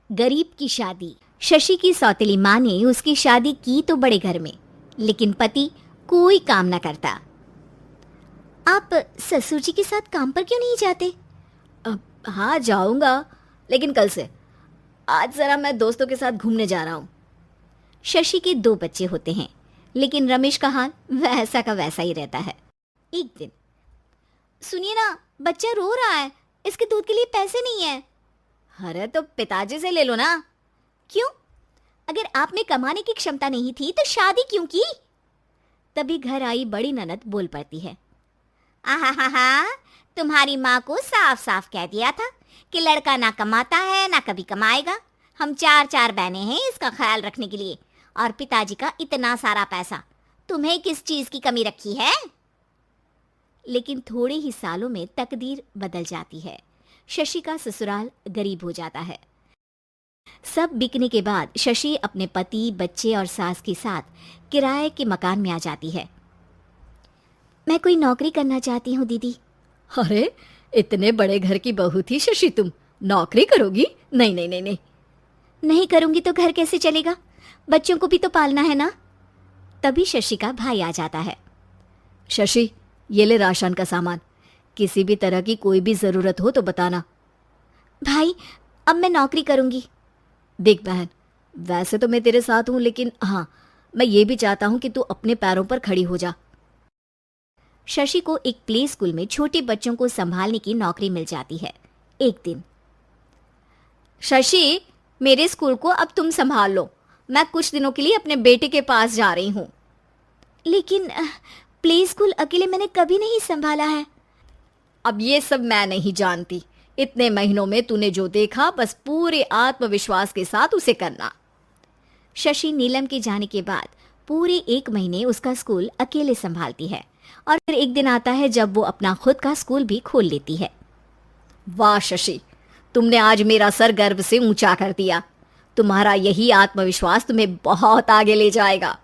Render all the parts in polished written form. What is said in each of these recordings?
गरीब की शादी। शशि की सौतेली माँ ने उसकी शादी की तो बड़े घर में, लेकिन पति कोई काम न करता। आप ससुर जी के साथ काम पर क्यों नहीं जाते? हाँ जाऊंगा, लेकिन कल से। आज जरा मैं दोस्तों के साथ घूमने जा रहा हूँ। शशि के दो बच्चे होते हैं, लेकिन रमेश का हाल वैसा का वैसा ही रहता है। एक दिन, सुनिए ना, बच्चा रो रहा है, इसके दूध के लिए पैसे नहीं है। अरे तो पिताजी से ले लो ना। क्यों? अगर आप में कमाने की क्षमता नहीं थी तो शादी क्यों की? तभी घर आई बड़ी ननद बोल पड़ती है। आहा, तुम्हारी माँ को साफ साफ कह दिया था कि लड़का ना कमाता है ना कभी कमाएगा। हम चार चार बहनें हैं इसका ख्याल रखने के लिए, और पिताजी का इतना सारा पैसा, तुम्हें किस चीज की कमी रखी है? लेकिन थोड़े ही सालों में तकदीर बदल जाती है। शशि का ससुराल गरीब हो जाता है। सब बिकने के बाद शशि अपने पति, बच्चे और सास के साथ किराए के मकान में आ जाती है। मैं कोई नौकरी करना चाहती हूँ दीदी। अरे इतने बड़े घर की बहू थी शशि, तुम नौकरी करोगी? नहीं नहीं नहीं नहीं। नहीं करूंगी तो घर कैसे चलेगा? बच्चों को भी तो पालना है ना। तभी शशि का भाई आ जाता है। शशि, ये ले राशन का सामान, किसी भी तरह की कोई भी जरूरत हो तो बताना। भाई, अब मैं नौकरी करूंगी। देख बहन, वैसे तो मैं तेरे साथ हूं, लेकिन हाँ, मैं ये भी चाहता हूं कि तू अपने पैरों पर खड़ी हो जा। शशि को एक प्ले स्कूल में छोटे बच्चों को संभालने की नौकरी मिल जाती है। एक दिन, शशि, मेरे स्कूल को अब तुम संभाल लो, मैं कुछ दिनों के लिए अपने बेटे के पास जा रही हूँ। लेकिन प्ले स्कूल अकेले मैंने कभी नहीं संभाला है। अब ये सब मैं नहीं जानती, इतने महीनों में तूने जो देखा बस पूरे आत्मविश्वास के साथ उसे करना। शशि नीलम के जाने के बाद पूरे 1 महीने उसका स्कूल अकेले संभालती है, और फिर एक दिन आता है जब वो अपना खुद का स्कूल भी खोल लेती है। वाह शशि, तुमने आज मेरा सर गर्व से ऊंचा कर दिया। तुम्हारा यही आत्मविश्वास तुम्हें बहुत आगे ले जाएगा।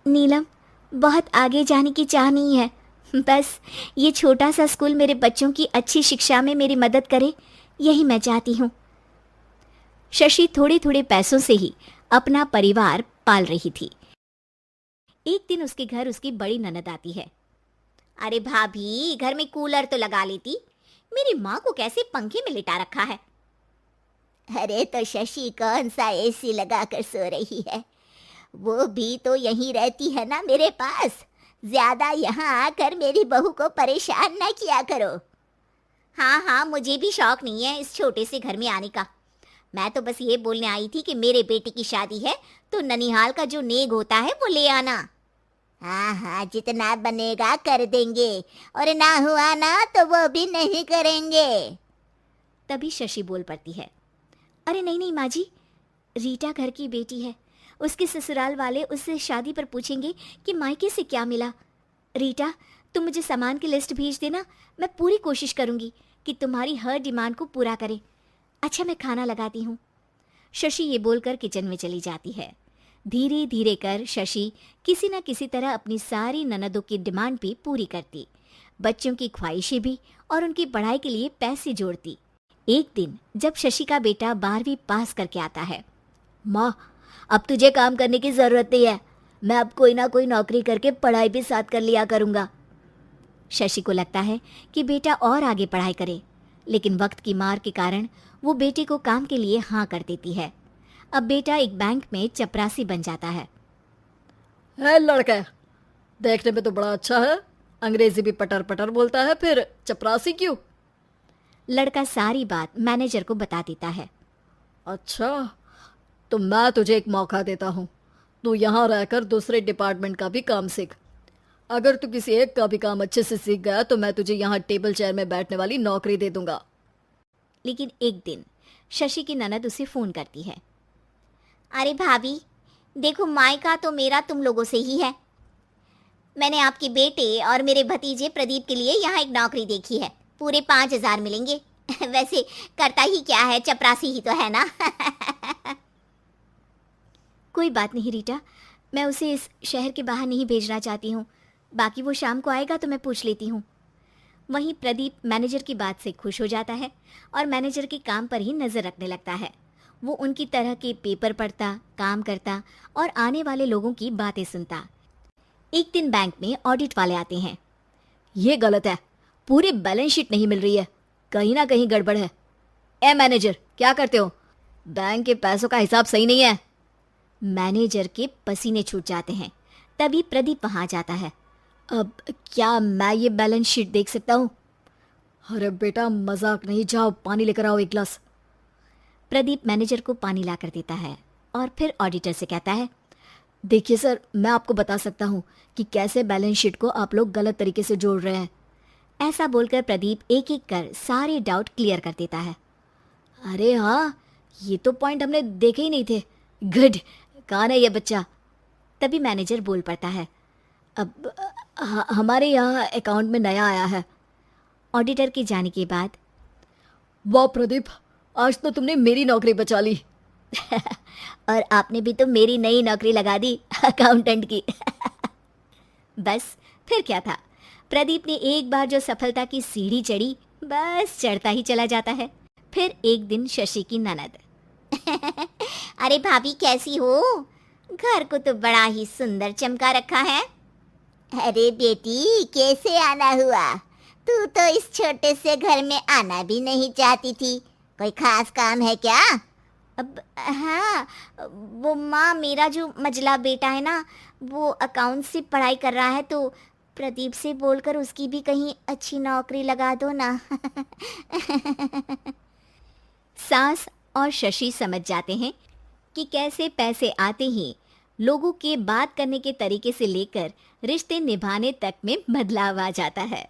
नीलम, बहुत आगे जाने की चाह नहीं है, बस ये छोटा सा स्कूल मेरे बच्चों की अच्छी शिक्षा में मेरी मदद करे, यही मैं चाहती हूँ। शशि थोड़े थोड़े पैसों से ही अपना परिवार पाल रही थी। एक दिन उसके घर उसकी बड़ी ननद आती है। अरे भाभी, घर में कूलर तो लगा लेती, मेरी माँ को कैसे पंखे में लिटा रखा है? अरे तो शशि कौन सा एसी लगा कर सो रही है, वो भी तो यहीं रहती है ना मेरे पास। ज्यादा यहाँ आकर मेरी बहू को परेशान न किया करो। हाँ, मुझे भी शौक नहीं है इस छोटे से घर में आने का। मैं तो बस ये बोलने आई थी कि मेरे बेटे की शादी है तो ननिहाल का जो नेग होता है वो ले आना। हाँ, जितना बनेगा कर देंगे, और ना हुआ ना तो वो भी नहीं करेंगे। तभी शशि बोल पड़ती है। अरे नहीं नहीं माँ जी, रीटा घर की बेटी है, उसके ससुराल वाले उससे शादी पर पूछेंगे कि मायके से क्या मिला। रीटा, तुम मुझे सामान की लिस्ट भेज देना, मैं पूरी कोशिश करूंगी कि तुम्हारी हर डिमांड को पूरा करें। अच्छा, मैं खाना लगाती हूँ। शशि ये बोलकर किचन में चली जाती है। धीरे धीरे कर शशि किसी न किसी तरह अपनी सारी ननदों की डिमांड भी पूरी करती, बच्चों की ख्वाहिशें भी, और उनकी पढ़ाई के लिए पैसे जोड़ती। एक दिन जब शशि का बेटा 12वीं पास करके आता है। माँ, अब तुझे काम करने की जरूरत नहीं है, मैं अब कोई ना कोई नौकरी करके पढ़ाई भी साथ कर लिया करूँगा। शशि को लगता है कि बेटा और आगे पढ़ाई करे, लेकिन वक्त की मार के कारण वो बेटे को काम के लिए हाँ कर देती है। अब बेटा एक बैंक में चपरासी बन जाता है। लड़का, देखने में तो बड़ा अच्छा है, अंग्रेजी भी पटर पटर बोलता है, फिर चपरासी क्यों? लड़का सारी बात मैनेजर को बता देता है। अच्छा, तो मैं तुझे एक मौका देता हूँ, तू यहाँ रहकर दूसरे डिपार्टमेंट का भी काम सीख। अगर तू किसी एक का भी काम अच्छे से सीख गया तो मैं तुझे यहाँ टेबल चेयर में बैठने वाली नौकरी दे दूंगा। लेकिन एक दिन शशि की ननद उसे फोन करती है। अरे भाभी, देखो, मायका तो मेरा तुम लोगों से ही है। मैंने आपके बेटे और मेरे भतीजे प्रदीप के लिए यहाँ एक नौकरी देखी है, पूरे 5,000 मिलेंगे। वैसे करता ही क्या है, चपरासी ही तो है ना। कोई बात नहीं रीटा, मैं उसे इस शहर के बाहर नहीं भेजना चाहती हूँ, बाकी वो शाम को आएगा तो मैं पूछ लेती हूँ। वहीं प्रदीप मैनेजर की बात से खुश हो जाता है और मैनेजर के काम पर ही नजर रखने लगता है। वो उनकी तरह के पेपर पढ़ता, काम करता और आने वाले लोगों की बातें सुनता। एक दिन बैंक में ऑडिट वाले आते हैं। ये गलत है, पूरी बैलेंस शीट नहीं मिल रही है, कहीं ना कहीं गड़बड़ है। ए मैनेजर, क्या करते हो? बैंक के पैसों का हिसाब सही नहीं है। मैनेजर के पसीने छूट जाते हैं। तभी प्रदीप वहां जाता है। अब क्या मैं ये बैलेंस शीट देख सकता हूँ? अरे बेटा मजाक नहीं, जाओ पानी लेकर आओ एक गिलास। प्रदीप मैनेजर को पानी लाकर देता है और फिर ऑडिटर से कहता है, देखिए सर, मैं आपको बता सकता हूँ कि कैसे बैलेंस शीट को आप लोग गलत तरीके से जोड़ रहे हैं। ऐसा बोलकर प्रदीप एक एक कर सारे डाउट क्लियर कर देता है। अरे हाँ, ये तो पॉइंट हमने देखे ही नहीं थे। गुड, कौन है ये बच्चा? तभी मैनेजर बोल पड़ता है, अब हमारे यहाँ अकाउंट में नया आया है। ऑडिटर के जाने के बाद, वाह प्रदीप, आज तो तुमने मेरी नौकरी बचा ली। और आपने भी तो मेरी नई नौकरी लगा दी अकाउंटेंट की। बस फिर क्या था, प्रदीप ने एक बार जो सफलता की सीढ़ी चढ़ी, बस चढ़ता ही चला जाता है। फिर एक दिन शशि की ननद, अरे भाभी कैसी हो? घर को तो बड़ा ही सुंदर चमका रखा है। अरे बेटी, कैसे आना हुआ? तू तो इस छोटे से घर में आना भी नहीं चाहती थी। कोई खास काम है क्या? अब हाँ, वो माँ, मेरा जो मजला बेटा है ना, वो अकाउंट से पढ़ाई कर रहा है, तो प्रदीप से बोलकर उसकी भी कहीं अच्छी नौकरी लगा दो ना। सास और शशि समझ जाते हैं कि कैसे पैसे आते ही लोगों के बात करने के तरीके से लेकर रिश्ते निभाने तक में बदलाव आ जाता है।